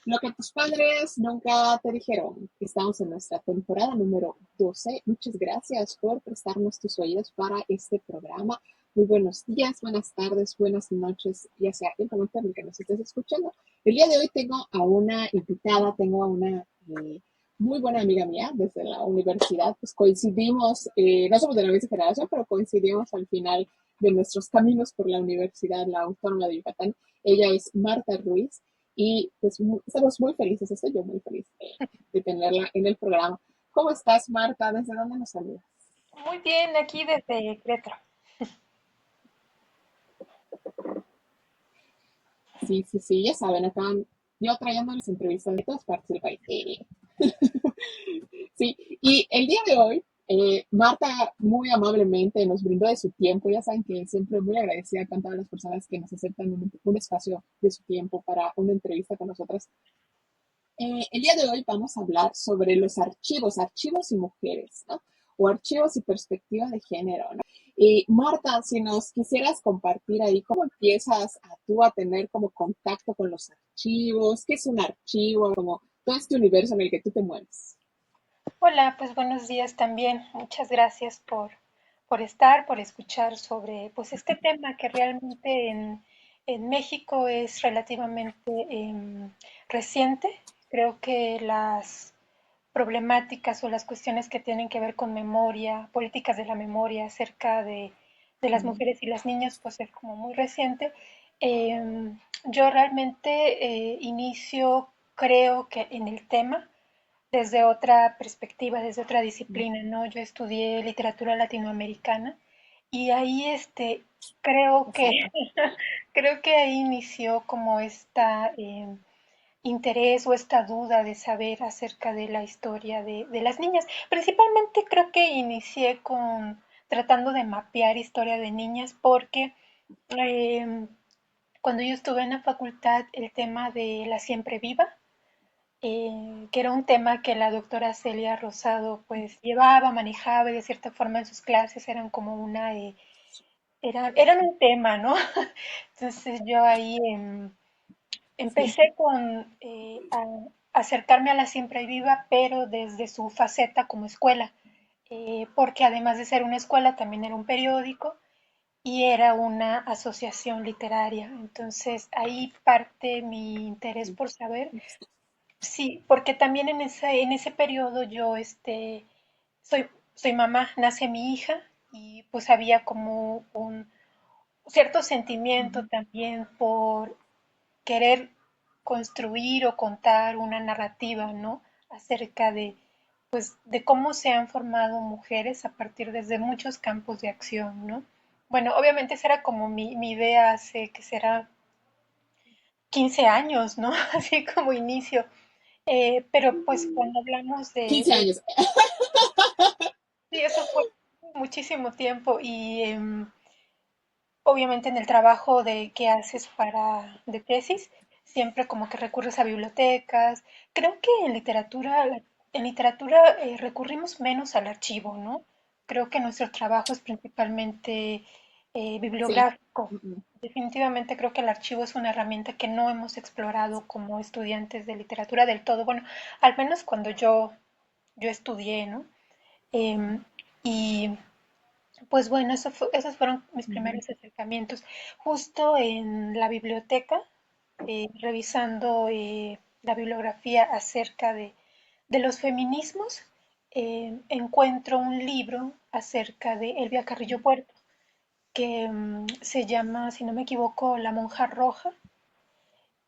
Lo que tus padres nunca te dijeron. Estamos en nuestra temporada número 12. Muchas gracias por prestarnos tus oídos para este programa. Muy buenos días, buenas tardes, buenas noches, ya sea el momento en el que nos estés escuchando. El día de hoy tengo a una invitada, tengo a una muy buena amiga mía desde la universidad. Pues coincidimos, no somos de la misma generación, pero coincidimos al final de nuestros caminos por la Universidad, la Autónoma de Yucatán. Ella es Marta Ruiz y pues estamos muy felices, estoy yo muy feliz de tenerla en el programa. ¿Cómo estás, Marta? ¿Desde dónde nos saludas? Muy bien, aquí desde Querétaro. Sí, sí, sí, ya saben, acaban yo trayendo las entrevistas de todas partes del país. Sí, y el día de hoy, Marta muy amablemente nos brindó de su tiempo. Ya saben que siempre muy agradecida con todas las personas que nos aceptan un espacio de su tiempo para una entrevista con nosotras. El día de hoy vamos a hablar sobre los archivos, archivos y mujeres, ¿no? O archivos y perspectiva de género, ¿no? Y Marta, si nos quisieras compartir ahí cómo empiezas tú a tener como contacto con los archivos, qué es un archivo, como todo este universo en el que tú te mueves. Hola, pues buenos días también. Muchas gracias por estar, por escuchar sobre pues este tema que realmente en México es relativamente reciente. Creo que las problemáticas o las cuestiones que tienen que ver con memoria, políticas de la memoria acerca de las Mm, mujeres y las niñas, pues es como muy reciente. Yo realmente inicio, creo que en el tema desde otra perspectiva, desde otra mm, disciplina, ¿no? Yo estudié literatura latinoamericana y ahí creo que exacto. creo que ahí inició como esta interés o esta duda de saber acerca de la historia de las niñas. Principalmente creo que inicié con tratando de mapear historia de niñas porque eh, cuando yo estuve en la facultad el tema de la siempre viva, que era un tema que la doctora Celia Rosado pues llevaba, manejaba y de cierta forma en sus clases eran como eran un tema, ¿no? Entonces yo ahí Sí, empecé a acercarme a la Siempre Viva, pero desde su faceta como escuela, porque además de ser una escuela también era un periódico y era una asociación literaria. Entonces ahí parte mi interés por saber. Sí, porque también en ese periodo yo soy mamá, nace mi hija y pues había como un cierto sentimiento también por querer construir o contar una narrativa, ¿no? Acerca pues, de cómo se han formado mujeres a partir desde muchos campos de acción, ¿no? Bueno, obviamente esa era como mi idea hace que será 15 años, ¿no? Así como inicio. Pero pues cuando hablamos 15 años. sí, eso fue muchísimo tiempo y obviamente en el trabajo que haces de tesis, siempre como que recurres a bibliotecas. Creo que en literatura recurrimos menos al archivo, ¿no? Creo que nuestro trabajo es principalmente Sí. bibliográfico. Mm, mm. Definitivamente creo que el archivo es una herramienta que no hemos explorado como estudiantes de literatura del todo. Bueno, al menos cuando yo estudié, ¿no? Em, y pues bueno, esos fueron mis Ujú. primeros acercamientos. Justo en la biblioteca, revisando la bibliografía acerca de los feminismos, encuentro un libro acerca de Elvia Carrillo Puerto, que se llama, si no me equivoco, La monja roja.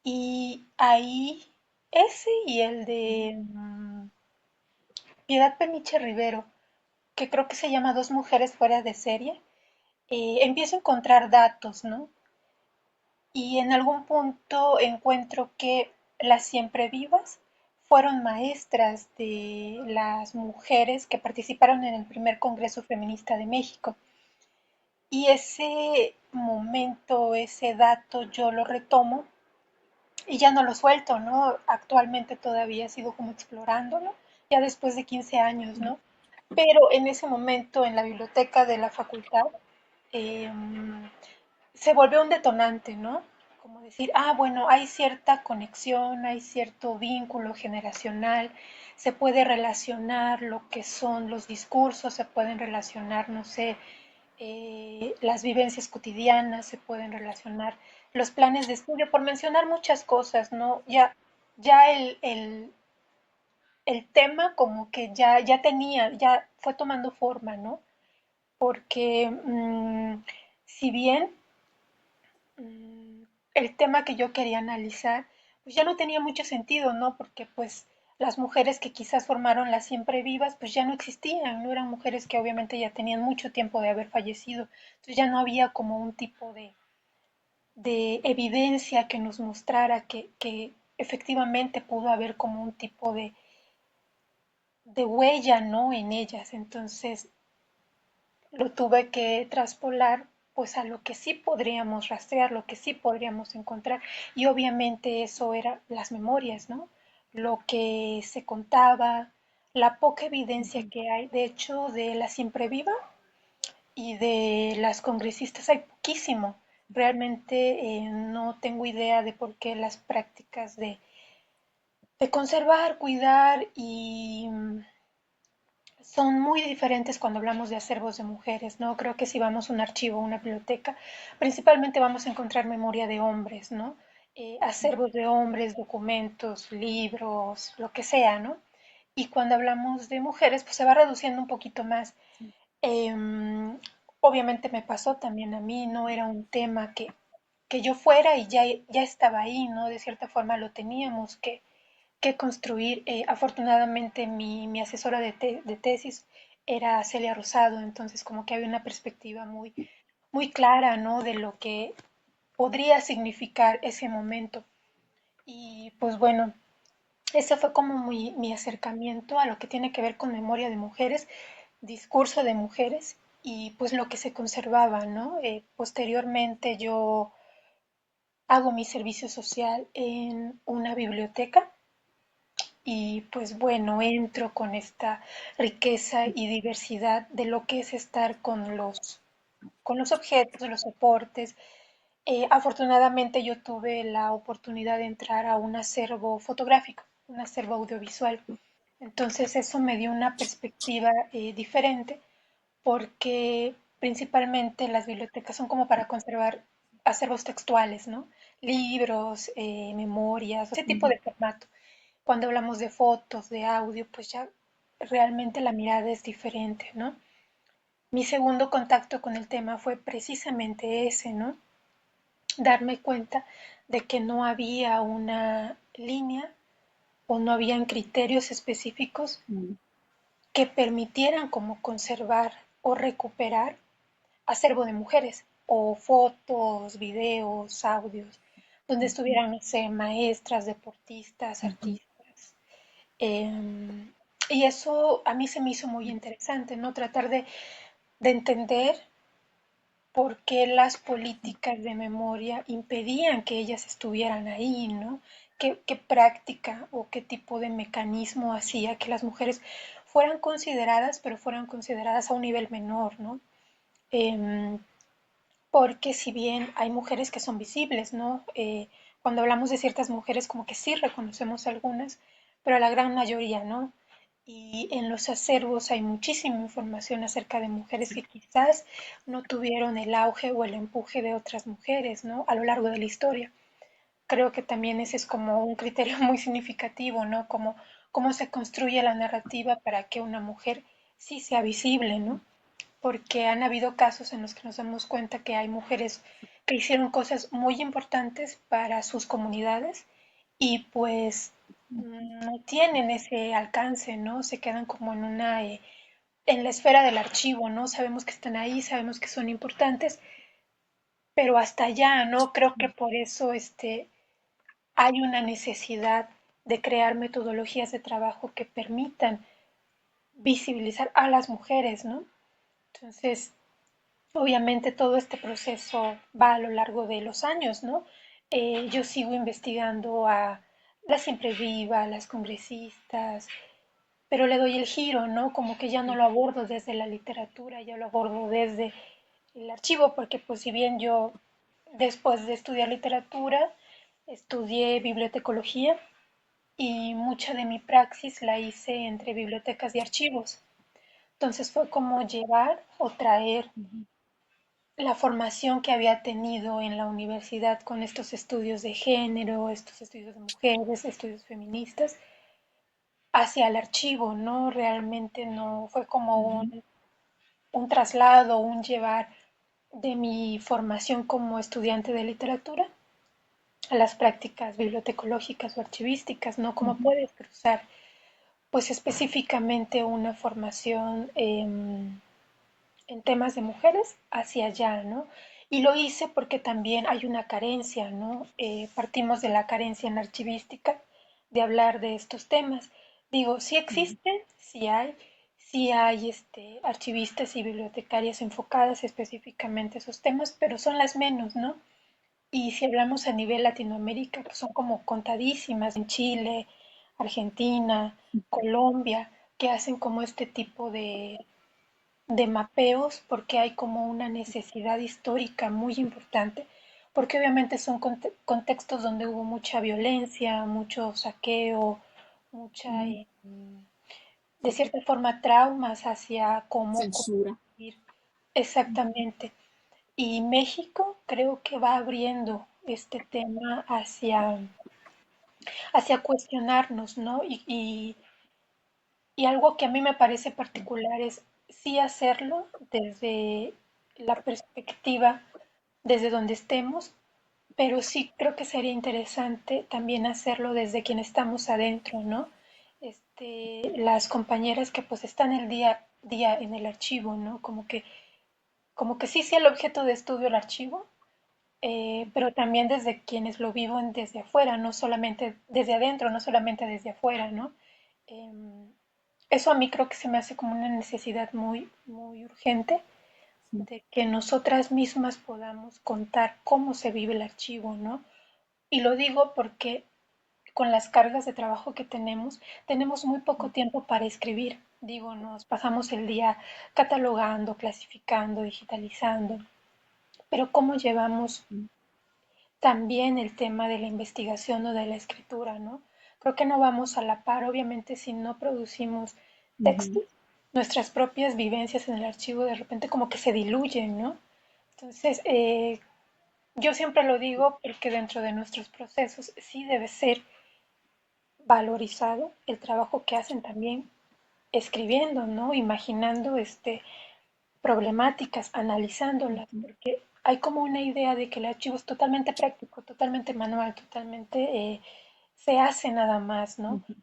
Y ahí ese y el de Piedad Peniche Rivero, que creo que se llama Dos mujeres fuera de serie, empiezo a encontrar datos, ¿no? Y en algún punto encuentro que las siempre vivas fueron maestras de las mujeres que participaron en el primer Congreso Feminista de México. Y ese momento, ese dato, yo lo retomo y ya no lo suelto, ¿no? Actualmente todavía sigo como explorándolo, ya después de 15 años, ¿no? Pero en ese momento en la biblioteca de la facultad, eh, se volvió un detonante, ¿no? como decir, ah, bueno, hay cierta conexión, hay cierto vínculo generacional, se puede relacionar lo que son los discursos, se pueden relacionar, no sé, las vivencias cotidianas, se pueden relacionar los planes de estudio, por mencionar muchas cosas, ¿no? Ya el tema como que ya tenía, ya fue tomando forma, ¿no? Porque si bien el tema que yo quería analizar, pues ya no tenía mucho sentido, ¿no? Porque pues las mujeres que quizás formaron las siempre vivas, pues ya no existían, no eran mujeres que obviamente ya tenían mucho tiempo de haber fallecido, entonces ya no había como un tipo de evidencia que nos mostrara que efectivamente pudo haber como un tipo de huella, ¿no? En ellas, entonces lo tuve que traspolar pues a lo que sí podríamos rastrear, lo que sí podríamos encontrar. Y obviamente eso era las memorias, ¿no? Lo que se contaba, la poca evidencia Ujú. que hay, de hecho, de la siempre viva y de las congresistas hay poquísimo. Realmente no tengo idea de por qué las prácticas de conservar, cuidar y son muy diferentes cuando hablamos de acervos de mujeres, ¿no? Creo que si vamos a un archivo, una biblioteca, principalmente vamos a encontrar memoria de hombres, ¿no? Acervos de hombres, documentos, libros, lo que sea, ¿no? Y cuando hablamos de mujeres, pues se va reduciendo un poquito más. Sí. Em, Obviamente me pasó también a mí, no era un tema que yo fuera y ya estaba ahí, ¿no? De cierta forma lo teníamos que construir. Afortunadamente mi asesora de tesis era Celia Rosado, entonces como que había una perspectiva muy clara, ¿no? De lo que podría significar ese momento. Y pues bueno, ese fue como mi acercamiento a lo que tiene que ver con memoria de mujeres, discurso de mujeres y pues lo que se conservaba, ¿no? Posteriormente yo hago mi servicio social en una biblioteca y pues bueno, entro con esta riqueza y diversidad de lo que es estar con los objetos, los soportes. Afortunadamente yo tuve la oportunidad de entrar a un acervo fotográfico, un acervo audiovisual. Entonces eso me dio una perspectiva diferente porque principalmente las bibliotecas son como para conservar acervos textuales, ¿no? Libros, memorias, ese tipo Ujú. de formato. Cuando hablamos de fotos, de audio, pues ya realmente la mirada es diferente, ¿no? Mi segundo contacto con el tema fue precisamente ese, ¿no? Darme cuenta de que no había una línea o no habían criterios específicos Mm. que permitieran como conservar o recuperar acervo de mujeres o fotos, videos, audios, donde Ujú. estuvieran, no sé, maestras, deportistas, Ujú. artistas. Eh, y eso a mí se me hizo muy interesante, ¿no? Tratar de entender por qué las políticas de memoria impedían que ellas estuvieran ahí, ¿no? ¿Qué práctica o qué tipo de mecanismo hacía que las mujeres fueran consideradas, pero fueran consideradas a un nivel menor, ¿no? Em, Porque si bien hay mujeres que son visibles, ¿no? Cuando hablamos de ciertas mujeres, como que sí reconocemos algunas, pero la gran mayoría, ¿no? Y en los acervos hay muchísima información acerca de mujeres que quizás no tuvieron el auge o el empuje de otras mujeres, ¿no? A lo largo de la historia. Creo que también ese es como un criterio muy significativo, ¿no? Como cómo se construye la narrativa para que una mujer sí sea visible, ¿no? Porque han habido casos en los que nos damos cuenta que hay mujeres que hicieron cosas muy importantes para sus comunidades y pues no tienen ese alcance, ¿no? Se quedan como en una en la esfera del archivo, ¿no? Sabemos que están ahí, sabemos que son importantes, pero hasta allá, ¿no? Creo que por eso hay una necesidad de crear metodologías de trabajo que permitan visibilizar a las mujeres, ¿no? Entonces, obviamente todo este proceso va a lo largo de los años, ¿no? Yo sigo investigando a las siempre viva, a las congresistas, pero le doy el giro, ¿no? Como que ya no lo abordo desde la literatura, ya lo abordo desde el archivo, porque pues si bien yo Después de estudiar literatura, estudié bibliotecología y mucha de mi praxis la hice entre bibliotecas y archivos. Entonces fue como llevar o traer Ujú, la formación que había tenido en la universidad con estos estudios de género, estos estudios de mujeres, estudios feministas, hacia el archivo, ¿no? Realmente no fue como ujú, un traslado, un llevar de mi formación como estudiante de literatura a las prácticas bibliotecológicas o archivísticas, ¿no? Cómo ujú, puedes cruzar, pues específicamente una formación en temas de mujeres hacia allá, ¿no? Y lo hice porque también hay una carencia, ¿no? Partimos de la carencia en archivística de hablar de estos temas. Digo, sí ujú, existen, sí hay archivistas y bibliotecarias enfocadas específicamente a esos temas, pero son las menos, ¿no? Y si hablamos a nivel Latinoamérica, pues son como contadísimas en Chile, Argentina, Colombia, que hacen como este tipo de mapeos porque hay como una necesidad histórica muy importante, porque obviamente son contextos donde hubo mucha violencia, mucho saqueo, mucha, ujú. de cierta forma, traumas hacia cómo Censura. construir exactamente. Y México creo que va abriendo este tema hacia cuestionarnos, ¿no? Y algo que a mí me parece particular es sí hacerlo desde la perspectiva, desde donde estemos, pero sí creo que sería interesante también hacerlo desde quien estamos adentro, ¿no? Las compañeras que pues están el día a día en el archivo, ¿no? Como que sí sea el objeto de estudio el archivo, pero también desde quienes lo viven desde afuera, no solamente desde adentro, no solamente desde afuera, ¿no? Em, Eso a mí creo que se me hace como una necesidad muy, muy urgente Sí. de que nosotras mismas podamos contar cómo se vive el archivo, ¿no? Y lo digo porque con las cargas de trabajo que tenemos muy poco tiempo para escribir. Digo, nos pasamos el día catalogando, clasificando, digitalizando, pero ¿cómo llevamos Ujú, también el tema de la investigación o de la escritura, ¿no? Creo que no vamos a la par, obviamente, si no producimos ujú, textos, nuestras propias vivencias en el archivo de repente como que se diluyen, ¿no? Entonces, yo siempre lo digo porque dentro de nuestros procesos sí debe ser valorizado el trabajo que hacen también escribiendo, ¿no? Imaginando problemáticas, analizándolas, ujú, porque hay como una idea de que el archivo es totalmente práctico, totalmente manual, totalmente se hace nada más, ¿no? ujú,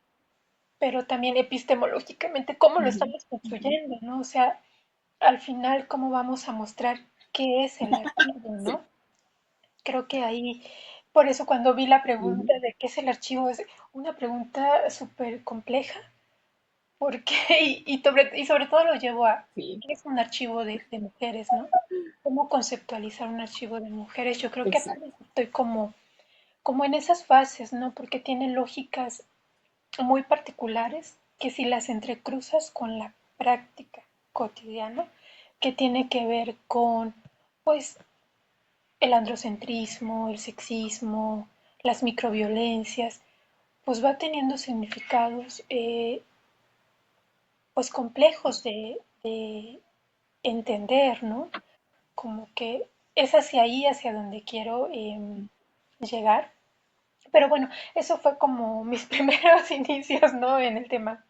Pero también epistemológicamente, ¿cómo lo ujú, estamos ujú. construyendo, ¿no? O sea, al final, ¿cómo vamos a mostrar qué es el archivo, Sí. ¿no? Creo que ahí, por eso cuando vi la Ujú, pregunta de qué es el archivo, es una pregunta súper compleja, porque, y sobre todo lo llevo a, sí, ¿qué es un archivo de mujeres, no? ¿Cómo conceptualizar un archivo de mujeres? Yo creo que exacto. apenas estoy como en esas fases, ¿no? Porque tiene lógicas muy particulares que si las entrecruzas con la práctica cotidiana, que tiene que ver con, pues, el androcentrismo, el sexismo, las microviolencias, pues va teniendo significados pues complejos de entender, ¿no? Como que es hacia ahí, hacia donde quiero llegar. Pero bueno, eso fue como mis primeros inicios, ¿no? En el tema.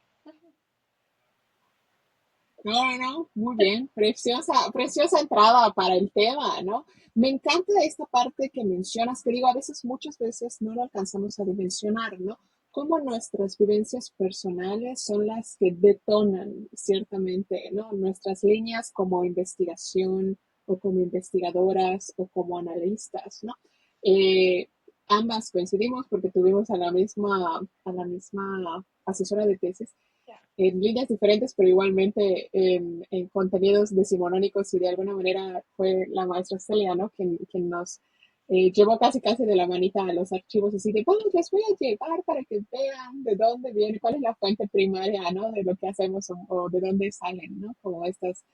No, no, no, muy bien, preciosa, preciosa entrada para el tema, ¿no? Me encanta esta parte que mencionas, que digo, a veces, muchas veces no lo alcanzamos a dimensionar, ¿no? Cómo nuestras vivencias personales son las que detonan, ciertamente, ¿no? Nuestras líneas como investigación o como investigadoras o como analistas, ¿no? Eh, Ambas coincidimos porque tuvimos a la misma asesora de tesis Ya. en líneas diferentes, pero igualmente en contenidos decimonónicos y de alguna manera fue la maestra Celia, ¿no? Quien nos llevó casi casi de la manita a los archivos así de, bueno, les voy a llevar para que vean de dónde viene, cuál es la fuente primaria, ¿no? De lo que hacemos o de dónde salen, ¿no? Como estas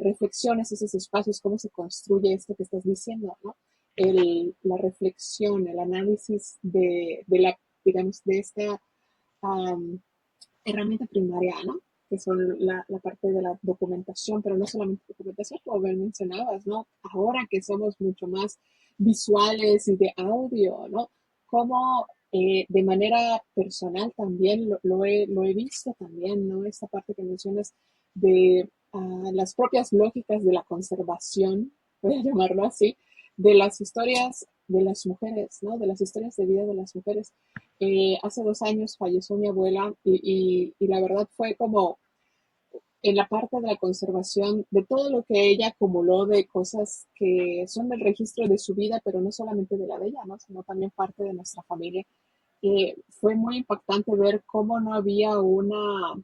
reflexiones, esos espacios, cómo se construye esto que estás diciendo, ¿no? la reflexión, el análisis la, digamos, de esta um, herramienta primaria, ¿no? Que son la parte de la documentación, pero no solamente documentación, como bien mencionabas, ¿no? Ahora que somos mucho más visuales y de audio, ¿no? Como de manera personal también lo he visto también, ¿no? Esta parte que mencionas de las propias lógicas de la conservación, voy a llamarlo así, de las historias de las mujeres, ¿no? De las historias de vida de las mujeres. Hace 2 años falleció mi abuela y la verdad fue como en la parte de la conservación de todo lo que ella acumuló de cosas que son del registro de su vida, pero no solamente de la de ella, ¿no? Sino también parte de nuestra familia. Fue muy impactante ver cómo no había una,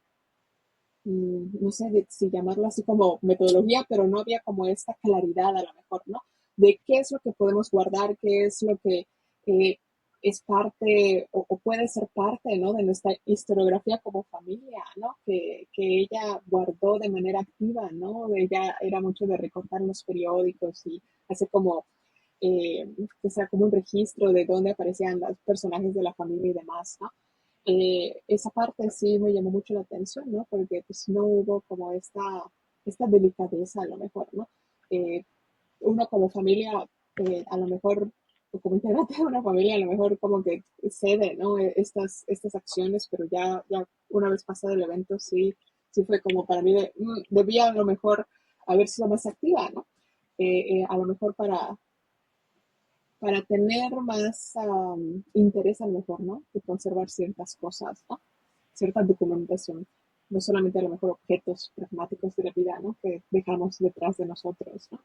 no sé si llamarlo así como metodología, pero no había como esta claridad a lo mejor, ¿no? De qué es lo que podemos guardar, qué es lo que eh, es parte o puede ser parte, ¿no? De nuestra historiografía como familia, ¿no? Que ella guardó de manera activa, ¿no? Ella era mucho de recortar los periódicos y hacer como, que sea como un registro de dónde aparecían los personajes de la familia y demás, ¿no? Esa parte sí me llamó mucho la atención, ¿no? Porque pues no hubo como esta delicadeza a lo mejor, ¿no? Eh, Uno como familia, a lo mejor, o como integrante de una familia, a lo mejor como que cede, ¿no? Estas acciones, pero ya una vez pasado el evento sí, sí fue como para mí debía a lo mejor haber sido más activa, ¿no? A lo mejor para tener más interés a lo mejor, ¿no? De conservar ciertas cosas, ¿no? Cierta documentación, no solamente a lo mejor objetos pragmáticos de la vida, ¿no? Que dejamos detrás de nosotros, ¿no?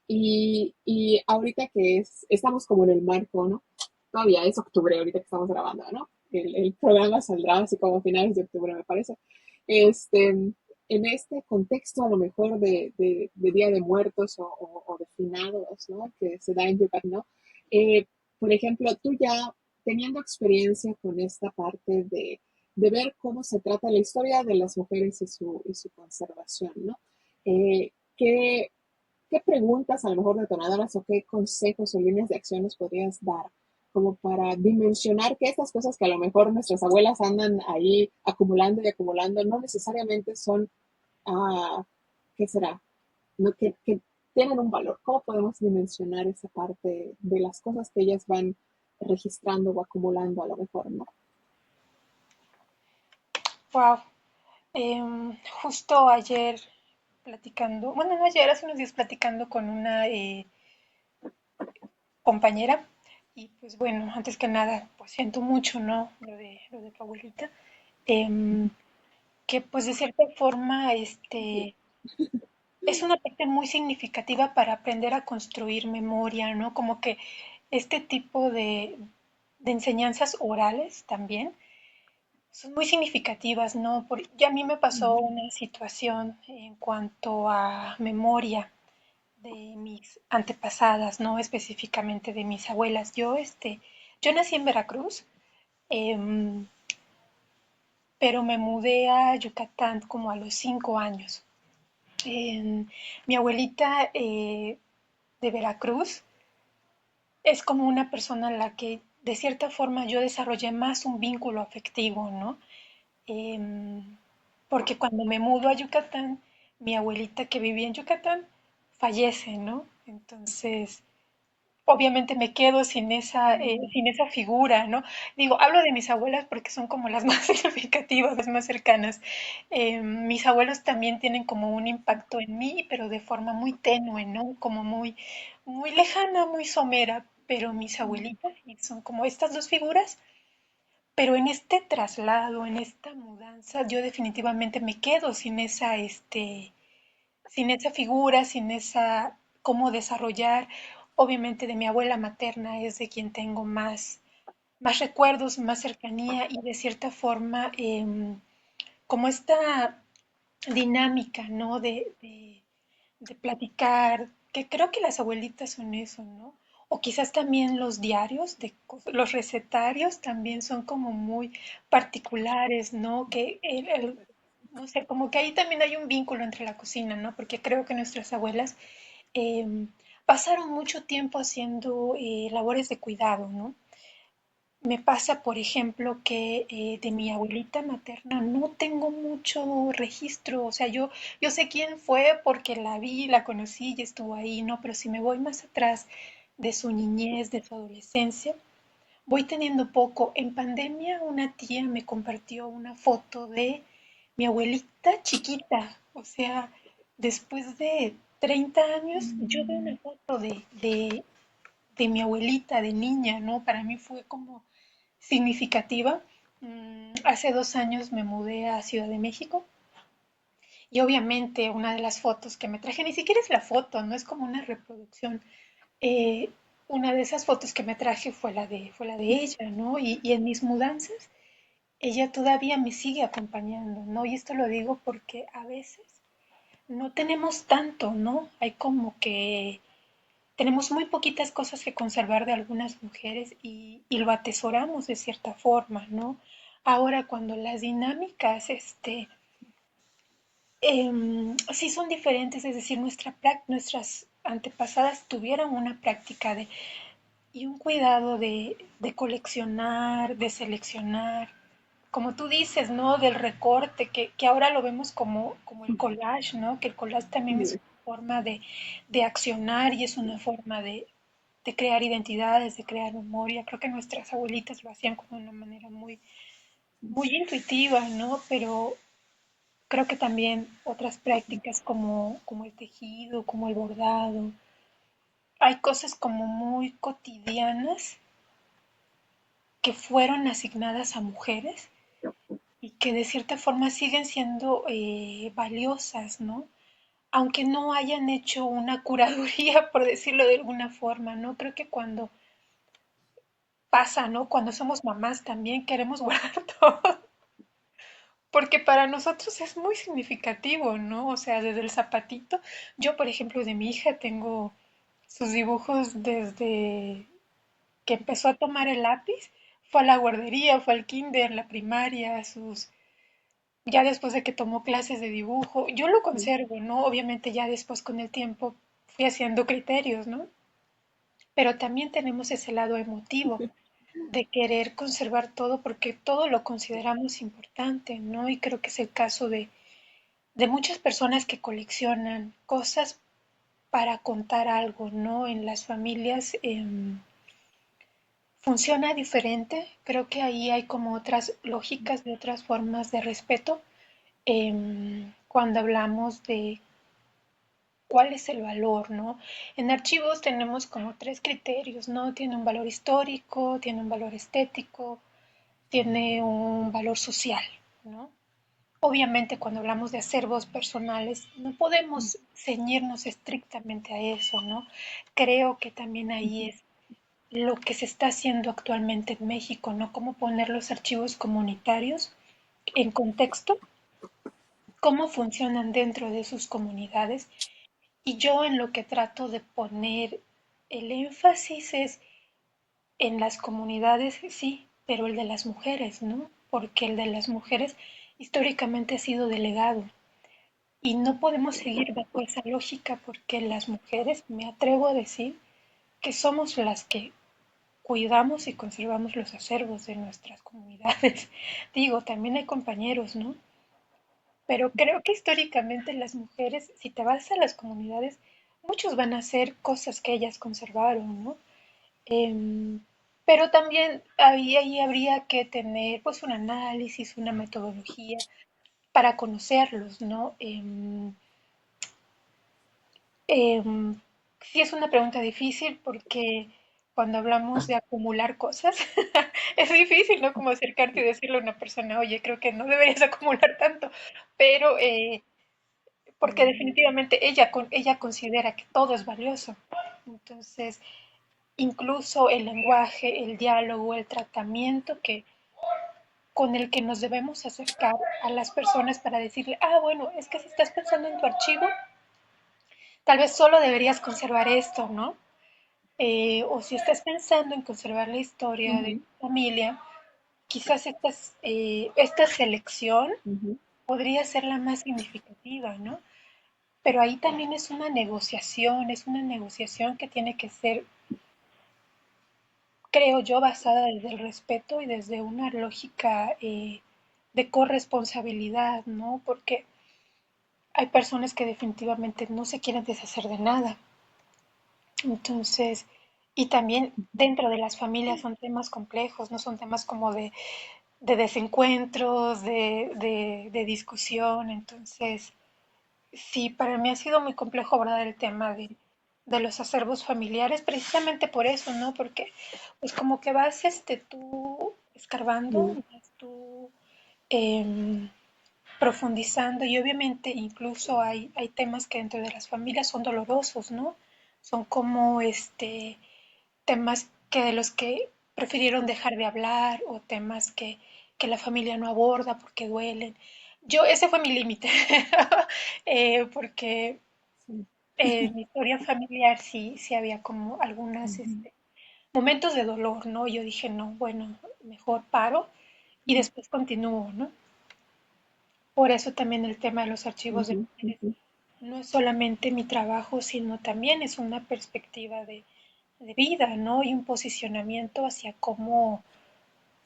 Y ahorita que estamos como en el marco, ¿no? Todavía es octubre, ahorita que estamos grabando, ¿no? El programa saldrá así como a finales de octubre, me parece. Este, en este contexto a lo mejor de Día de Muertos o de finados, ¿no? Que se da en Yucatán, ¿no? Eh, por ejemplo, tú ya teniendo experiencia con esta parte de ver cómo se trata la historia de las mujeres y su conservación, ¿no? ¿Qué, ¿Qué preguntas a lo mejor detonadoras o qué consejos o líneas de acciones podrías dar como para dimensionar que estas cosas que a lo mejor nuestras abuelas andan ahí acumulando y acumulando no necesariamente son, ah, ¿qué será? No, que tienen un valor. ¿Cómo podemos dimensionar esa parte de las cosas que ellas van registrando o acumulando a lo mejor, ¿no? Wow. Justo ayer platicando, bueno, no ayer, hace unos días platicando con una compañera. Y pues bueno, antes que nada, pues siento mucho, ¿no? Lo de tu abuelita. Em, que pues de cierta forma, es una parte muy significativa para aprender a construir memoria, ¿no? Como que este tipo de enseñanzas orales también son muy significativas, ¿no? Ya a mí me pasó una situación en cuanto a memoria de mis antepasadas, no específicamente de mis abuelas. Yo nací en Veracruz, em, pero me mudé a Yucatán como a los 5 años. Mi abuelita de Veracruz es como una persona en la que de cierta forma yo desarrollé más un vínculo afectivo, ¿no? Em, Porque cuando me mudo a Yucatán, mi abuelita que vivía en Yucatán fallece, ¿no? Entonces, obviamente me quedo sin esa figura, ¿no? Digo, hablo de mis abuelas porque son como las más significativas, las más cercanas. Mis abuelos también tienen como un impacto en mí, pero de forma muy tenue, ¿no? Como muy lejana, muy somera, pero mis abuelitas y son como estas dos figuras, pero en este traslado, en esta mudanza, yo definitivamente me quedo sin esa figura, sin esa cómo desarrollar. Obviamente de mi abuela materna es de quien tengo más recuerdos, más cercanía y de cierta forma como esta dinámica, ¿no? De platicar, que creo que las abuelitas son eso, ¿no? O quizás también los diarios, los recetarios también son como muy particulares, ¿no? Que no sé, como que ahí también hay un vínculo entre la cocina, ¿no? Porque creo que nuestras abuelas eh, pasaron mucho tiempo haciendo labores de cuidado, ¿no? Me pasa, por ejemplo, que de mi abuelita materna no tengo mucho registro, o sea, yo sé quién fue porque la vi, la conocí y estuvo ahí, ¿no? Pero si me voy más atrás de su niñez, de su adolescencia, voy teniendo poco. En pandemia, una tía me compartió una foto de mi abuelita chiquita, o sea, después de 30 años, yo veo una foto de mi abuelita de niña, ¿no? Para mí fue como significativa. Hace 2 años me mudé a Ciudad de México y obviamente una de las fotos que me traje, ni siquiera es la foto, no es como una reproducción. eh, una de esas fotos que me traje fue la de ella, ¿no? Y en mis mudanzas, ella todavía me sigue acompañando, ¿no? Y esto lo digo porque a veces no tenemos tanto, ¿no? Hay como que tenemos muy poquitas cosas que conservar de algunas mujeres y lo atesoramos de cierta forma, ¿no? Ahora, cuando las dinámicas, sí son diferentes, es decir, nuestras antepasadas tuvieron una práctica y un cuidado de coleccionar, de seleccionar, como tú dices, ¿no? Del recorte, que ahora lo vemos como el collage, ¿no? Que el collage también es Sí. una forma de accionar y es una forma de crear identidades, de crear memoria. Creo que nuestras abuelitas lo hacían como de una manera muy, muy intuitiva, ¿no? Pero creo que también otras prácticas como el tejido, como el bordado, hay cosas como muy cotidianas que fueron asignadas a mujeres y que de cierta forma siguen siendo valiosas, ¿no? Aunque no hayan hecho una curaduría, por decirlo de alguna forma, ¿no? Creo que cuando pasa, ¿no? Cuando somos mamás también queremos guardar todo, porque para nosotros es muy significativo, ¿no? O sea, desde el zapatito, yo por ejemplo de mi hija tengo sus dibujos desde que empezó a tomar el lápiz, fue a la guardería, fue al kinder, la primaria, ya después de que tomó clases de dibujo, yo lo conservo, ¿no? Obviamente ya después con el tiempo fui haciendo criterios, ¿no? Pero también tenemos ese lado emotivo de querer conservar todo porque todo lo consideramos importante, ¿no? Y creo que es el caso de muchas personas que coleccionan cosas para contar algo, ¿no? En las familias funciona diferente, creo que ahí hay como otras lógicas de otras formas de respeto cuando hablamos de cuál es el valor, ¿no? En archivos tenemos como tres criterios, ¿no? Tiene un valor histórico, tiene un valor estético, tiene un valor social, ¿no? Obviamente cuando hablamos de acervos personales no podemos ceñirnos estrictamente a eso, ¿no? Creo que también ahí es lo que se está haciendo actualmente en México, ¿no? Cómo poner los archivos comunitarios en contexto, cómo funcionan dentro de sus comunidades. Y yo en lo que trato de poner el énfasis es en las comunidades, sí, pero el de las mujeres, ¿no? Porque el de las mujeres históricamente ha sido delegado. Y no podemos seguir bajo esa lógica porque las mujeres, me atrevo a decir, que somos las que cuidamos y conservamos los acervos de nuestras comunidades. Digo, también hay compañeros, ¿no? Pero creo que históricamente las mujeres, si te vas a las comunidades, muchos van a hacer cosas que ellas conservaron, ¿no? Em, pero también ahí habría que tener pues un análisis, una metodología para conocerlos, ¿no? Sí es una pregunta difícil porque cuando hablamos de acumular cosas, es difícil, ¿no? Como acercarte y decirle a una persona, oye, creo que no deberías acumular tanto, pero porque definitivamente ella considera que todo es valioso. Entonces, incluso el lenguaje, el diálogo, el tratamiento con el que nos debemos acercar a las personas para decirle, bueno, es que si estás pensando en tu archivo, tal vez solo deberías conservar esto, ¿no? O si estás pensando en conservar la historia de Ujú, tu familia, quizás esta selección ujú, podría ser la más significativa, ¿no? pero ahí también es una negociación que tiene que ser, creo yo, basada desde el respeto y desde una lógica de corresponsabilidad, ¿no? Porque hay personas que definitivamente no se quieren deshacer de nada. Entonces, y también dentro de las familias son temas complejos, no son temas como de desencuentros, de discusión. Entonces, sí, para mí ha sido muy complejo abordar el tema de los acervos familiares, precisamente por eso, ¿no? Porque pues como que vas tú escarbando, Mm, vas tú em, profundizando y obviamente incluso hay temas que dentro de las familias son dolorosos, ¿no? Son como temas que de los que prefirieron dejar de hablar o temas que la familia no aborda porque duelen. Yo, ese fue mi límite, porque sí. en mi historia familiar sí había como algunos Ujú, momentos de dolor, ¿no? Yo dije, no, bueno, mejor paro y después continúo, ¿no? Por eso también el tema de los archivos de ujú, mujeres ujú, no es solamente mi trabajo, sino también es una perspectiva de vida, ¿no? Y un posicionamiento hacia cómo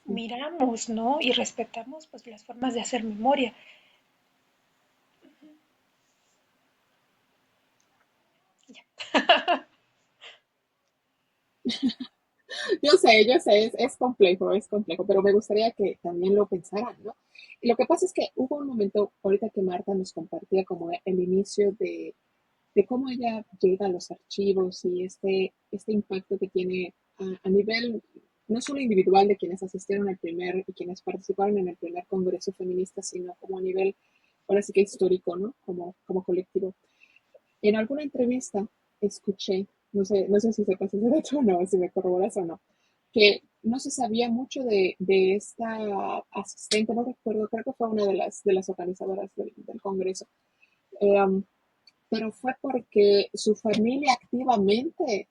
sí. miramos, ¿no? Y respetamos pues las formas de hacer memoria. Ya. Yo sé, es complejo, pero me gustaría que también lo pensaran, ¿no? Y lo que pasa es que hubo un momento, ahorita que Marta nos compartía como el inicio de cómo ella llega a los archivos y este impacto que tiene a nivel no solo individual de quienes asistieron al primer y quienes participaron en el primer congreso feminista, sino como a nivel, ahora sí que histórico, ¿no? Como colectivo. En alguna entrevista escuché, no sé si sepas ese dato o no, si me corroboras o no, que no se sabía mucho de esta asistente, no recuerdo, creo que fue una de las organizadoras del Congreso, um, pero fue porque su familia activamente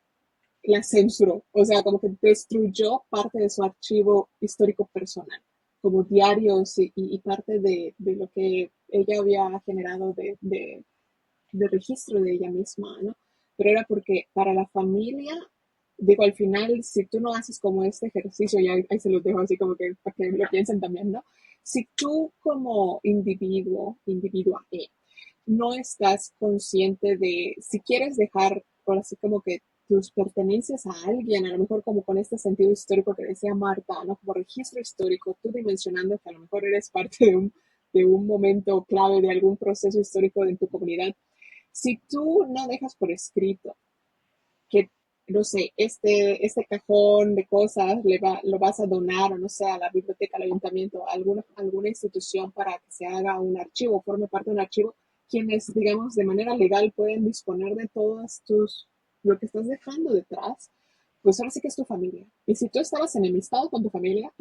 la censuró, o sea, como que destruyó parte de su archivo histórico personal, como diarios y parte de lo que ella había generado de registro de ella misma, ¿no? Pero era porque para la familia, digo, al final, si tú no haces como este ejercicio, y ahí se los dejo así como que para que lo piensen también, ¿no? Si tú como individua, no estás consciente de si quieres dejar, por así como que tus pertenencias a alguien, a lo mejor como con este sentido histórico que decía Marta, ¿no? Como registro histórico, tú dimensionando que a lo mejor eres parte de un momento clave de algún proceso histórico en tu comunidad. Si tú no dejas por escrito que, no sé, este cajón de cosas lo vas a donar, o no sé, a la biblioteca, al ayuntamiento, a alguna institución para que se haga un archivo, forme parte de un archivo, quienes, digamos, de manera legal pueden disponer de lo que estás dejando detrás, pues ahora sí que es tu familia. Y si tú estabas enemistado con tu familia,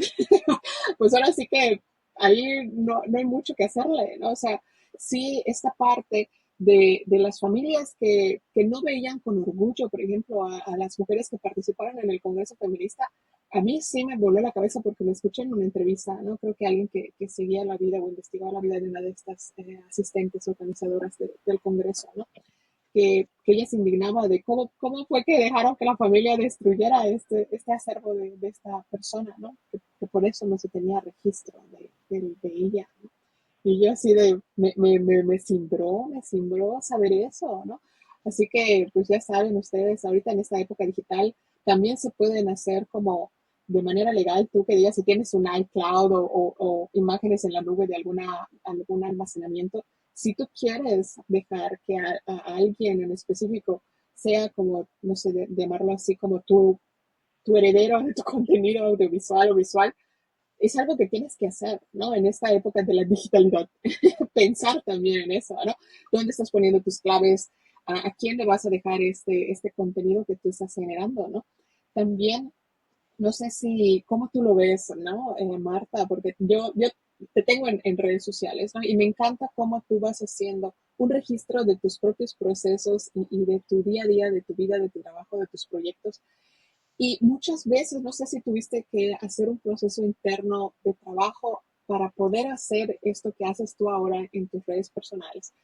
pues ahora sí que ahí no hay mucho que hacerle, ¿no? O sea, sí, esta parte de las familias que no veían con orgullo, por ejemplo, a las mujeres que participaron en el Congreso Feminista, a mí sí me voló la cabeza porque me escuché en una entrevista, ¿no? Creo que alguien que seguía la vida o investigaba la vida de una de estas asistentes organizadoras del Congreso, ¿no? Que ella se indignaba de cómo fue que dejaron que la familia destruyera este acervo de esta persona, ¿no? Que por eso no se tenía registro de ella, ¿no? Y yo así me cimbró saber eso, ¿no? Así que, pues ya saben ustedes, ahorita en esta época digital también se pueden hacer como de manera legal, tú que digas si tienes un iCloud o imágenes en la nube de algún almacenamiento, si tú quieres dejar que a alguien en específico sea como, no sé, de llamarlo así, como tu heredero de tu contenido audiovisual o visual, es algo que tienes que hacer, ¿no? En esta época de la digitalidad. Pensar también en eso, ¿no? ¿Dónde estás poniendo tus claves? A quién le vas a dejar este contenido que tú estás generando, ¿no? También, no sé si, cómo tú lo ves, ¿no? Marta, porque yo te tengo en redes sociales, ¿no? Y me encanta cómo tú vas haciendo un registro de tus propios procesos y de tu día a día, de tu vida, de tu trabajo, de tus proyectos. Y muchas veces, no sé si tuviste que hacer un proceso interno de trabajo para poder hacer esto que haces tú ahora en tus redes personales.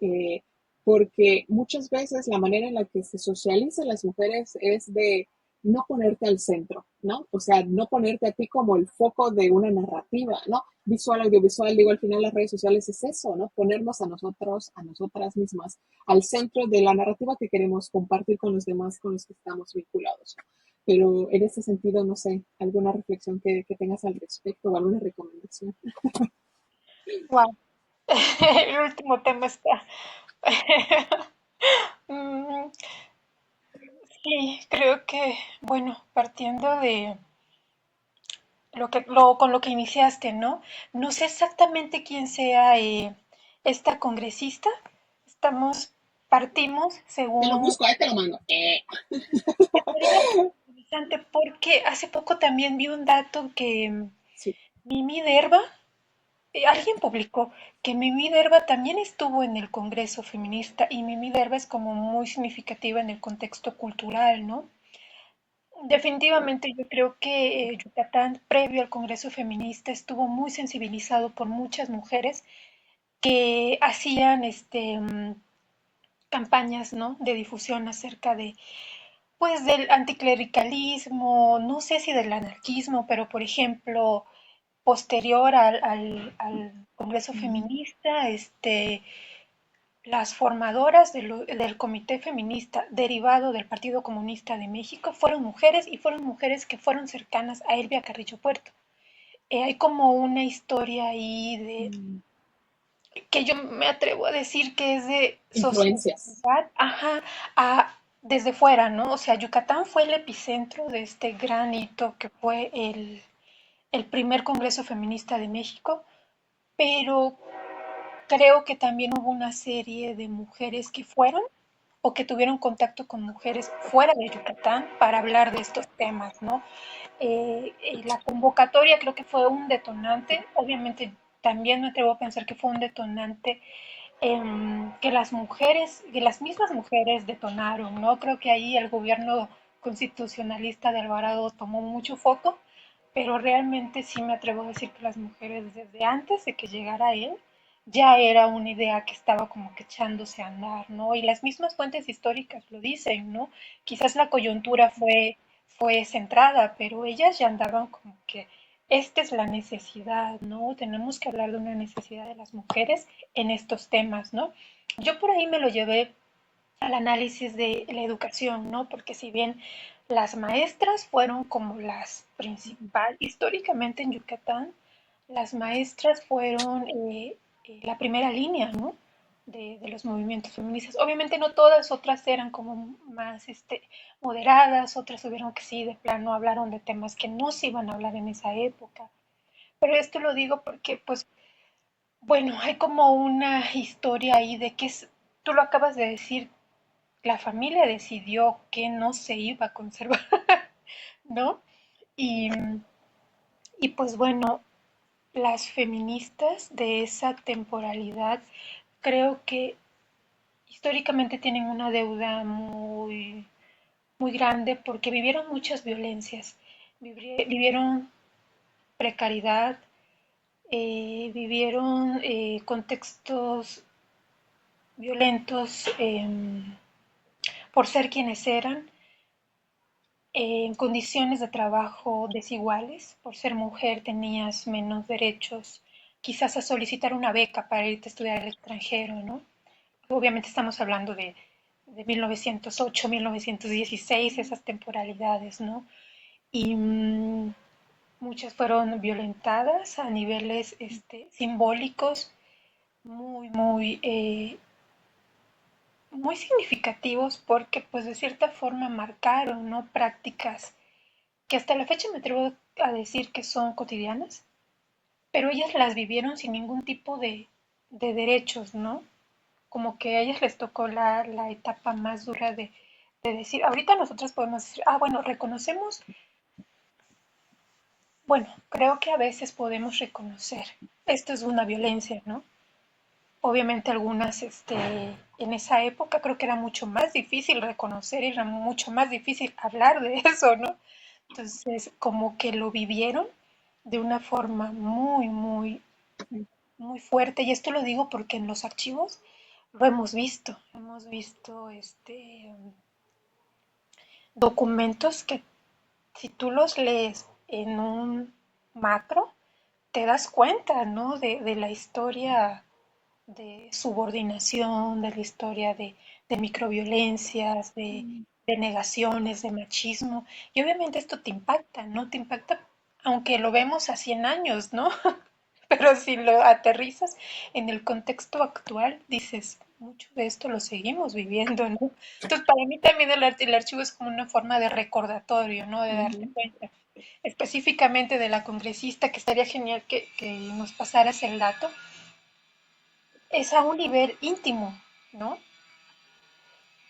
Eh, porque muchas veces la manera en la que se socializan las mujeres es de no ponerte al centro, ¿no? O sea, no ponerte a ti como el foco de una narrativa, ¿no? Visual, audiovisual, digo, al final las redes sociales es eso, ¿no? Ponernos a nosotros, a nosotras mismas, al centro de la narrativa que queremos compartir con los demás, con los que estamos vinculados. Pero en ese sentido, no sé, alguna reflexión que tengas al respecto o alguna recomendación. Wow, el último tema está. Mm, sí, creo que, bueno, partiendo de con lo que iniciaste, ¿no? No sé exactamente quién sea esta congresista. Estamos, partimos Te lo según. busco, ahí te lo mando. Sería interesante porque hace poco también vi un dato que Sí. Mimi Derba, alguien publicó que Mimi Derba también estuvo en el Congreso Feminista y Mimi Derba es como muy significativa en el contexto cultural, ¿no? Definitivamente yo creo que Yucatán, previo al Congreso Feminista, estuvo muy sensibilizado por muchas mujeres que hacían campañas, ¿no? De difusión acerca de, pues, del anticlericalismo, no sé si del anarquismo, pero por ejemplo, posterior al Congreso Feminista, las formadoras del Comité Feminista derivado del Partido Comunista de México fueron mujeres y fueron mujeres que fueron cercanas a Elvia Carrillo Puerto. Hay como una historia ahí de Mm, que yo me atrevo a decir que es de influencias. sociedad, ajá, desde fuera, ¿no? O sea, Yucatán fue el epicentro de este gran hito que fue el primer Congreso Feminista de México, pero creo que también hubo una serie de mujeres que fueron o que tuvieron contacto con mujeres fuera de Yucatán para hablar de estos temas, ¿no? La convocatoria creo que fue un detonante, obviamente también me atrevo a pensar que fue un detonante que las mujeres, que las mismas mujeres detonaron, ¿no? Creo que ahí el gobierno constitucionalista de Alvarado tomó mucho foco, pero realmente sí me atrevo a decir que las mujeres desde antes de que llegara él ya era una idea que estaba como que echándose a andar, ¿no? Y las mismas fuentes históricas lo dicen, ¿no? Quizás la coyuntura fue centrada, pero ellas ya andaban como que esta es la necesidad, ¿no? Tenemos que hablar de una necesidad de las mujeres en estos temas, ¿no? Yo por ahí me lo llevé al análisis de la educación, ¿no? Porque si bien las maestras fueron como las principales, históricamente en Yucatán, las maestras fueron la primera línea, ¿no? De los movimientos feministas. Obviamente no todas, otras eran como más moderadas, otras tuvieron que sí, de plano hablaron de temas que no se iban a hablar en esa época. Pero esto lo digo porque, pues, bueno, hay como una historia ahí de que tú lo acabas de decir, la familia decidió que no se iba a conservar, ¿no? Y, y pues bueno, las feministas de esa temporalidad creo que históricamente tienen una deuda muy grande porque vivieron muchas violencias, vivieron precariedad, vivieron contextos violentos por ser quienes eran, en condiciones de trabajo desiguales. Por ser mujer tenías menos derechos, quizás a solicitar una beca para irte a estudiar al extranjero, ¿no? Obviamente estamos hablando de 1908, 1916, esas temporalidades, ¿no? Y muchas fueron violentadas a niveles simbólicos muy significativos porque pues de cierta forma marcaron, ¿no? Prácticas que hasta la fecha me atrevo a decir que son cotidianas, pero ellas las vivieron sin ningún tipo de derechos, ¿no? Como que a ellas les tocó la etapa más dura de decir, ahorita nosotros podemos decir, bueno, reconocemos, bueno, creo que a veces podemos reconocer, esto es una violencia, ¿no? Obviamente algunas, en esa época creo que era mucho más difícil reconocer, era mucho más difícil hablar de eso, ¿no? Entonces, como que lo vivieron de una forma muy fuerte. Y esto lo digo porque en los archivos lo hemos visto documentos que si tú los lees en un macro, te das cuenta, ¿no? De la historia de subordinación, de la historia de microviolencias, de negaciones, de machismo. Y obviamente esto te impacta, ¿no? Te impacta, aunque lo vemos a 100 años, ¿no? Pero si lo aterrizas en el contexto actual, dices, mucho de esto lo seguimos viviendo, ¿no? Entonces, para mí también el archivo es como una forma de recordatorio, ¿no? De darte Ujú, cuenta. Específicamente de la congresista, que estaría genial que nos pasaras el dato, es a un nivel íntimo, ¿no?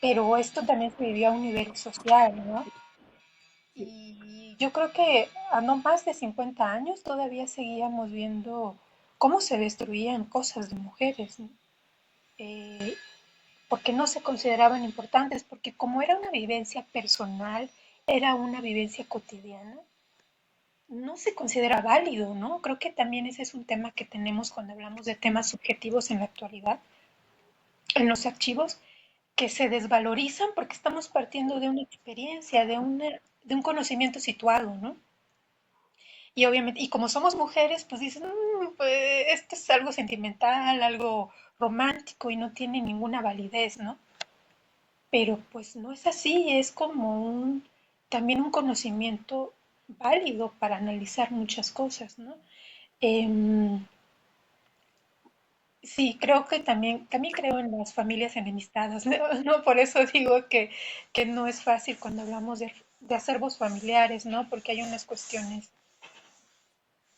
Pero esto también se vivió a un nivel social, ¿no? sí. Y yo creo que a no más de 50 años todavía seguíamos viendo cómo se destruían cosas de mujeres, ¿no? Eh, porque no se consideraban importantes, porque como era una vivencia personal, era una vivencia cotidiana, no se considera válido, ¿no? Creo que también ese es un tema que tenemos cuando hablamos de temas subjetivos en la actualidad, en los archivos, que se desvalorizan porque estamos partiendo de una experiencia, de un conocimiento situado, ¿no? Y obviamente, y como somos mujeres, pues dicen, pues esto es algo sentimental, algo romántico y no tiene ninguna validez, ¿no? Pero pues no es así, es como también un conocimiento válido para analizar muchas cosas, ¿no? Em, sí, creo que también creo en las familias enemistadas, ¿no? No, por eso digo que no es fácil cuando hablamos de acervos familiares, ¿no? Porque hay unas cuestiones,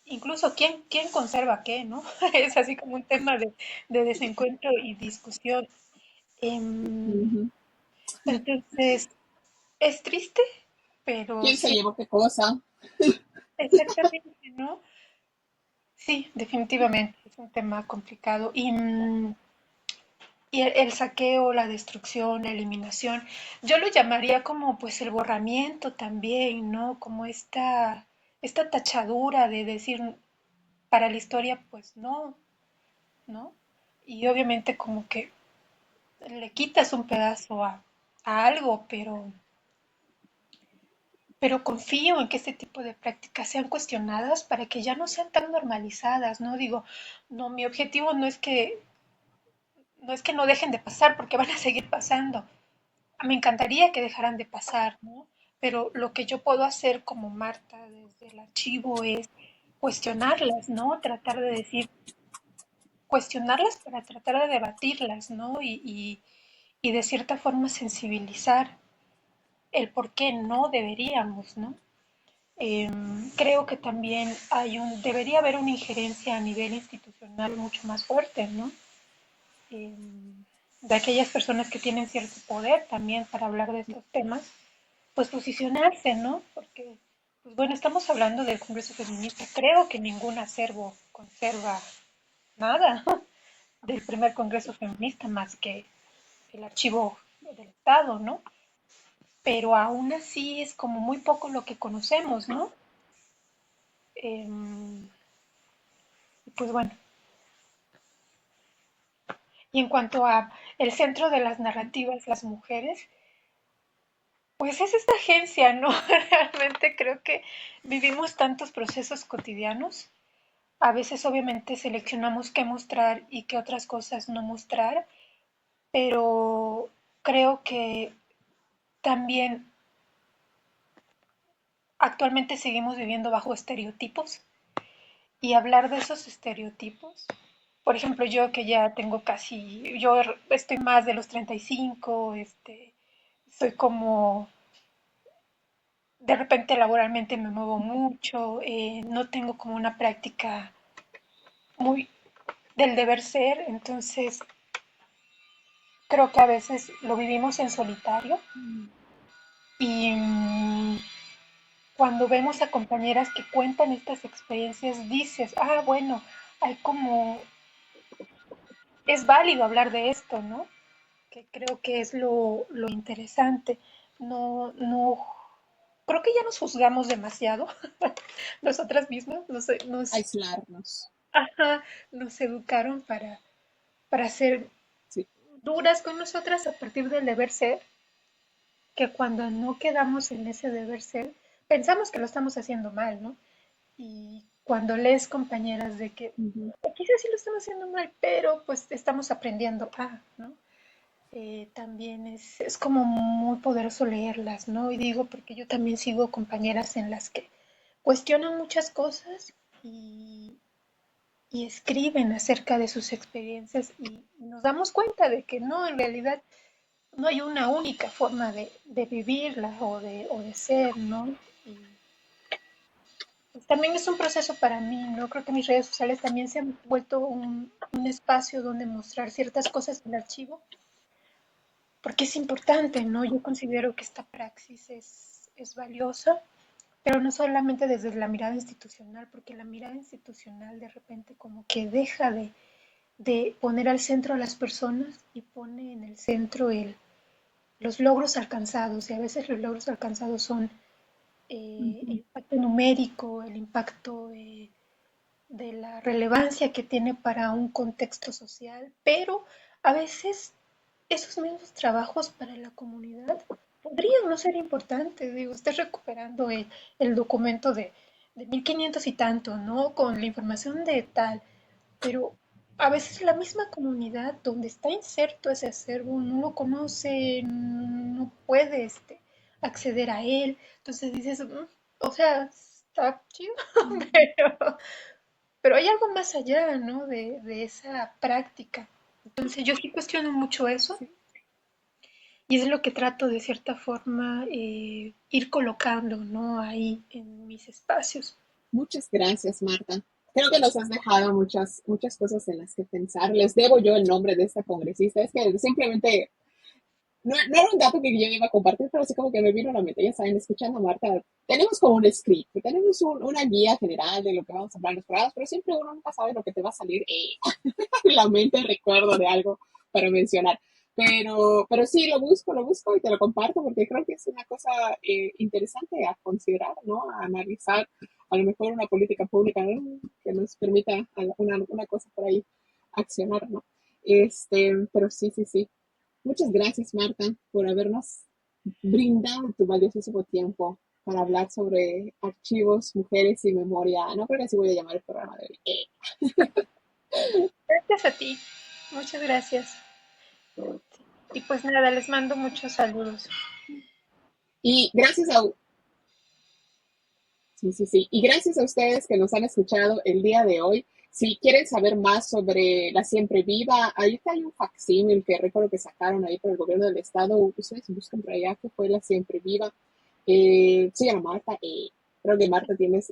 incluso quién conserva qué, ¿no? Es así como un tema de desencuentro y discusión. Em, Ujú. entonces, es triste, pero ¿Quién se sí, llevó qué cosa? exactamente, ¿no? Sí, definitivamente, es un tema complicado. Y el saqueo, la destrucción, la eliminación, yo lo llamaría como pues el borramiento también, ¿no? Como esta tachadura de decir para la historia, pues no, ¿no? Y obviamente como que le quitas un pedazo a algo, pero confío en que este tipo de prácticas sean cuestionadas para que ya no sean tan normalizadas, ¿no? Digo, no, mi objetivo no es que no dejen de pasar, porque van a seguir pasando. Me encantaría que dejaran de pasar, ¿no? Pero lo que yo puedo hacer como Marta desde el archivo es cuestionarlas, ¿no? Tratar de decir, cuestionarlas para tratar de debatirlas, ¿no? Y de cierta forma sensibilizar el por qué no deberíamos, ¿no? Creo que también debería haber una injerencia a nivel institucional mucho más fuerte, ¿no? Eh, de aquellas personas que tienen cierto poder también para hablar de estos temas, pues posicionarse, ¿no? Porque, pues bueno, estamos hablando del Congreso Feminista. Creo que ningún acervo conserva nada del primer Congreso Feminista más que el archivo del Estado, ¿no? Pero aún así es como muy poco lo que conocemos, ¿no? Pues bueno, y en cuanto a el centro de las narrativas, las mujeres, pues es esta agencia, ¿no? Realmente creo que vivimos tantos procesos cotidianos. A veces obviamente seleccionamos qué mostrar y qué otras cosas no mostrar, pero creo que también actualmente seguimos viviendo bajo estereotipos y hablar de esos estereotipos. Por ejemplo, yo que ya tengo yo estoy más de los 35, soy como, de repente laboralmente me muevo mucho, no tengo como una práctica muy del deber ser, entonces creo que a veces lo vivimos en solitario y cuando vemos a compañeras que cuentan estas experiencias dices, bueno, hay como, es válido hablar de esto, ¿no? Que creo que es lo interesante. No, no, creo que ya nos juzgamos demasiado nosotras mismas, Aislarnos. ajá, nos educaron para ser Sí. duras con nosotras a partir del deber ser, que cuando no quedamos en ese deber ser, pensamos que lo estamos haciendo mal, ¿no? Y cuando lees compañeras de que Ujú. quizás sí lo estamos haciendo mal, pero pues estamos aprendiendo a, ¿no? También es como muy poderoso leerlas, ¿no? Y digo, porque yo también sigo compañeras en las que cuestionan muchas cosas y escriben acerca de sus experiencias y nos damos cuenta de que no, en realidad no hay una única forma de vivirla o de ser, ¿no? Y pues, también es un proceso para mí, ¿no? Creo que mis redes sociales también se han vuelto un espacio donde mostrar ciertas cosas del archivo, porque es importante, ¿no? Yo considero que esta praxis es valiosa, pero no solamente desde la mirada institucional, porque la mirada institucional de repente como que deja de poner al centro a las personas y pone en el centro los logros alcanzados, y a veces los logros alcanzados son el Ujú. impacto numérico, el impacto de la relevancia que tiene para un contexto social, pero a veces esos mismos trabajos para la comunidad podrían no ser importantes. Digo, estás recuperando el documento de 1500 y tanto, ¿no? Con la información de tal, pero a veces la misma comunidad donde está inserto ese acervo no lo conoce, no puede acceder a él. Entonces dices, o sea, está chido, pero, pero hay algo más allá, ¿no? De esa práctica. Entonces yo sí cuestiono mucho eso Sí. y es lo que trato de cierta forma ir colocando, ¿no? Ahí en mis espacios. Muchas gracias, Marta. Creo que nos has dejado muchas cosas en las que pensar. Les debo yo el nombre de esta congresista. Es que simplemente no era un dato que yo iba a compartir, pero así como que me vino a la mente. Ya saben, escuchando a Marta, tenemos como un script, tenemos una guía general de lo que vamos a hablar en los programas, pero siempre uno nunca sabe lo que te va a salir en la mente, recuerdo de algo para mencionar. Pero sí, lo busco y te lo comparto porque creo que es una cosa interesante a considerar, ¿no? A analizar a lo mejor una política pública, ¿no? Que nos permita una cosa por ahí accionar, ¿no? Pero sí, sí, sí. Muchas gracias, Marta, por habernos brindado tu valiosísimo tiempo para hablar sobre archivos, mujeres y memoria. No creo que así voy a llamar el programa de hoy. Gracias a ti, muchas gracias. Y pues nada, les mando muchos saludos. Y gracias a, sí, sí, sí. Y gracias a ustedes que nos han escuchado el día de hoy. Si quieren saber más sobre la Siempre Viva, ahí está hay un facsímil que recuerdo que sacaron ahí por el gobierno del estado. Ustedes buscan por allá que fue la Siempre Viva. Se llama Marta. Creo que Marta tienes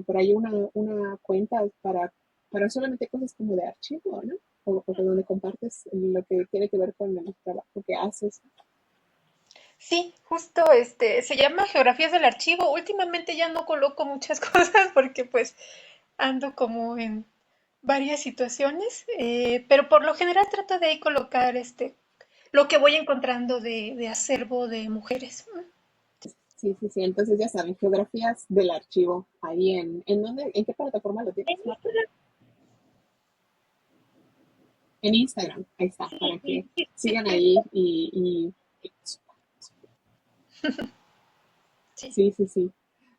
por ahí una cuenta para solamente cosas como de archivo, ¿no? O donde compartes lo que tiene que ver con el trabajo que haces. Sí, justo se llama Geografías del Archivo. Últimamente ya no coloco muchas cosas porque pues ando como en varias situaciones, pero por lo general trato de ahí colocar lo que voy encontrando de acervo de mujeres. Sí, sí, sí. Entonces ya saben, geografías del archivo. Ahí ¿en qué plataforma lo tienes, Marta? En Instagram. Ahí está, para que sigan ahí Sí, sí, sí, sí.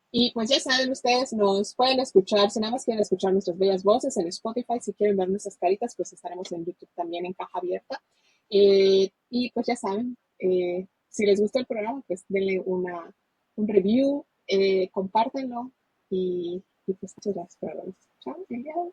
Y pues ya saben, ustedes nos pueden escuchar, si nada más quieren escuchar nuestras bellas voces en Spotify, si quieren ver nuestras caritas, pues estaremos en YouTube también en caja abierta. Y pues ya saben, si les gustó el programa, pues denle un review, compártenlo y pues muchas gracias por habernos escuchado el día de hoy.